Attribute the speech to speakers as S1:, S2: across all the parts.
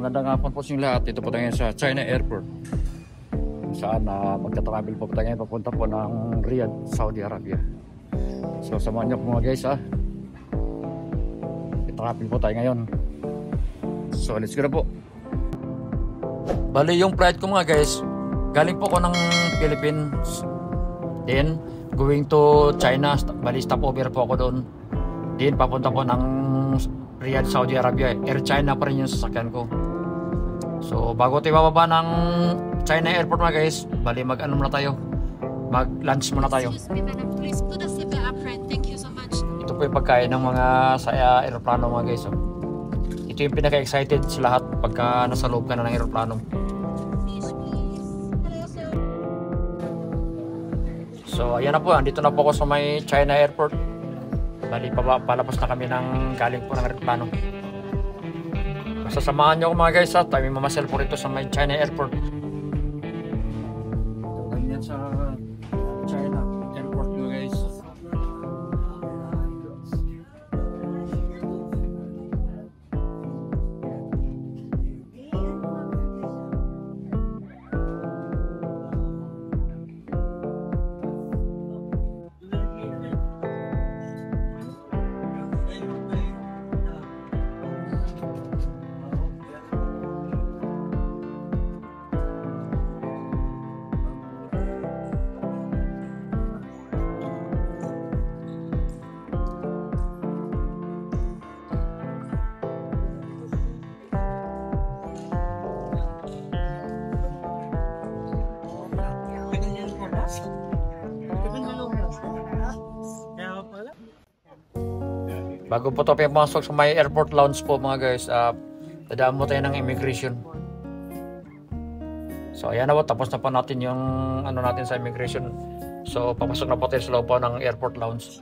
S1: Magandang hapon po sa inyo lahat. Dito po tayo sa China Airport. Saan magta-travel po tayo ngayon papunta po ng Riyadh, Saudi Arabia. So samahan niyo po mga guys ha. I-travel po tayo ngayon. So let's go na po. Bali yung flight ko mga guys, galing po ko ng Philippines. Then going to China. Bali stopover po ako doon. Then papunta po ng Riyadh, Saudi Arabia. Air China pa rin yung sasakyan ko. So bago tayo bababa ng China Airport mga guys, bali mag-ano muna tayo, mag-lunch muna tayo. Ito po yung pagkain ng mga sa aeroplano mga guys. Ito yung pinaka-excited sa lahat pagka nasa loob ka na ng aeroplano. So ayan na po, andito na po ako sa may China Airport. Bali palabas na kami ng galing po ng aeroplano. Sasamahan nyo ako mga guys ha, tayo mamasel po rito sa may China Airport. Ganyan sa China Airport nyo guys. Bago po tayo pumasok sa may airport lounge po mga guys, dadaan mo tayo ng immigration. So ayan na po, tapos na po natin yung ano natin sa immigration. So papasok na po tayo sa loob po ng airport lounge.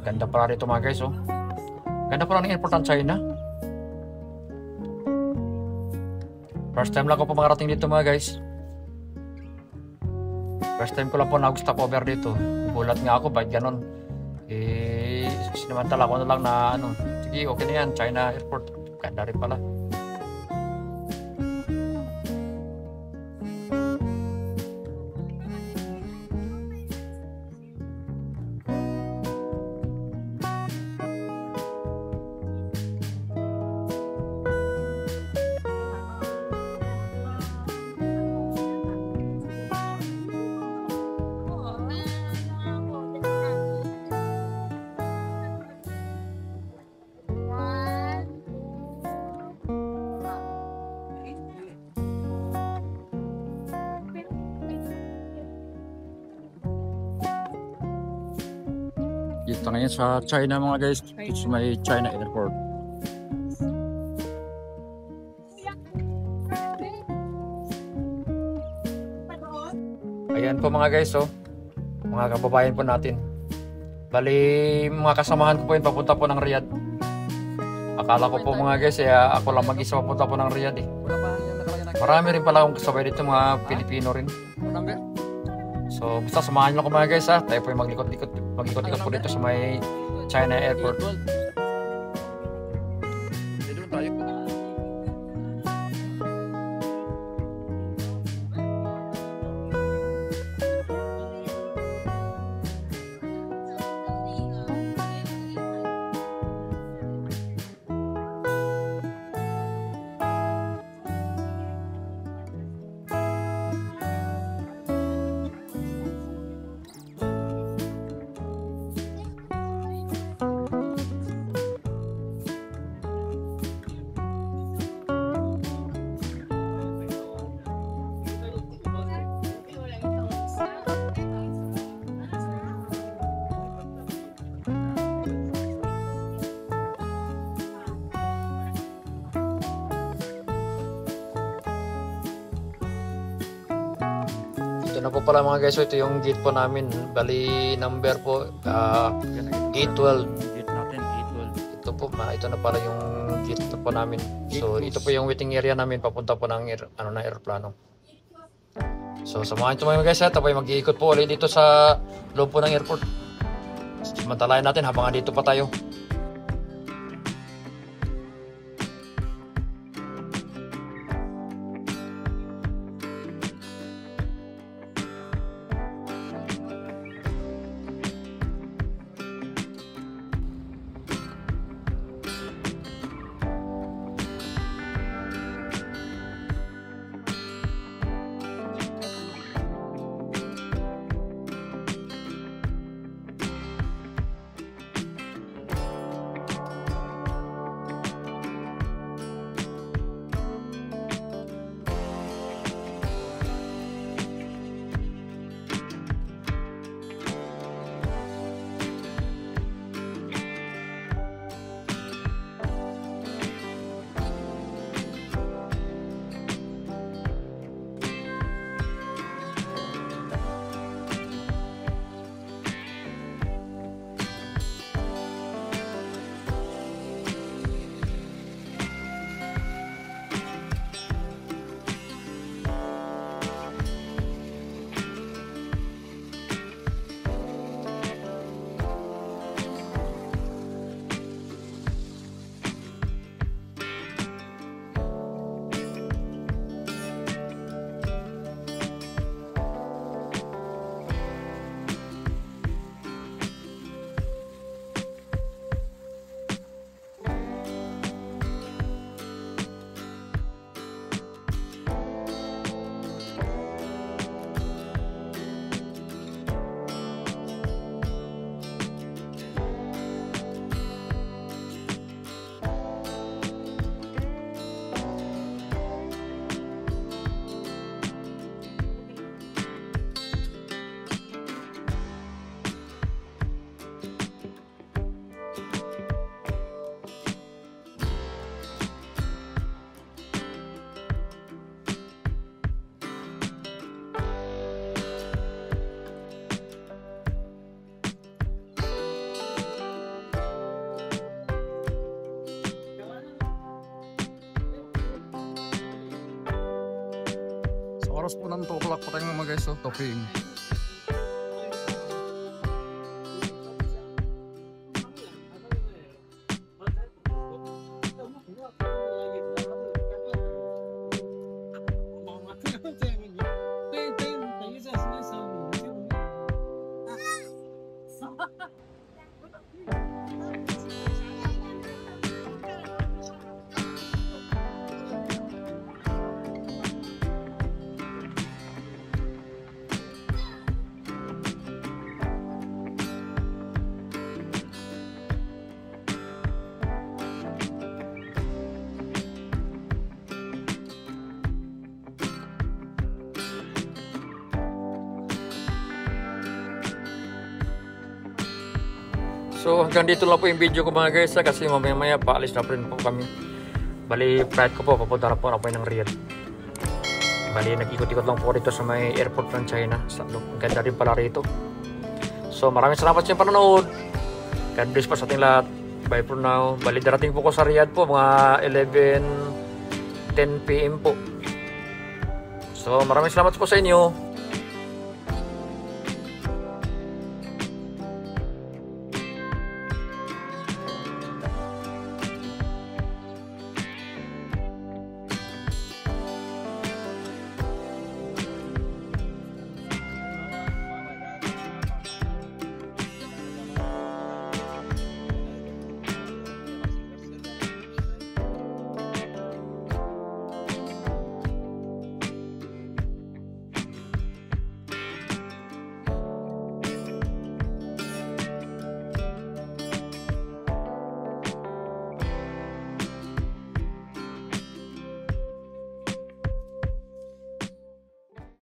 S1: Ganda pala rito mga guys oh. Ganda pala ng airport ng China. First time lang ko po makarating dito mga guys. First time ko lang po nag-stopover dito. Bulat nga ako, bakit ganon? Sinamantala ko na lang na ano, sige okay na yan, China Airport. Ganda rin pala. Dito ngayon sa China mga guys, sa may China Airport. Ayan po mga guys oh, mga kababayan po natin. Bali mga kasamahan ko po yun papunta po ng Riyadh. Akala ko po mga guys ako lang mag-isa papunta po ng Riyadh eh. Marami rin pala akong kasabay dito, mga Pilipino rin. So basta samahan nyo ako mga guys ha, tayo po yung maglikot-likot po dito sa may China Airport. Ito na po pala mga guys, so ito yung gate po namin. Bali number po gate 12. Gate natin, gate 12. Ito po, ito na pala yung gate po namin. So ito po yung waiting area namin papunta po ng aeroplano. So samahan ito mga guys, tapos mag-iikot po ulit dito sa loob po ng airport. Samantalayan natin habang dito pa tayo. oras po ng 2 o'clock po tayo mga guys. So 2 p.m. So hanggang dito lang po yung video ko mga guys kasi mamaya paalis na rin po kami. Bali flight ko po, papunta na po ako ng Riyadh. Bali nag-ikot-ikot lang po rito sa may airport ng China. Ang ganda rin pala rito. So maraming salamat sa inyong panonood. God bless po sa ating lahat. Bye for now. Bali darating po ko sa Riyadh po mga 11:10 PM po. So maraming salamat po sa inyo.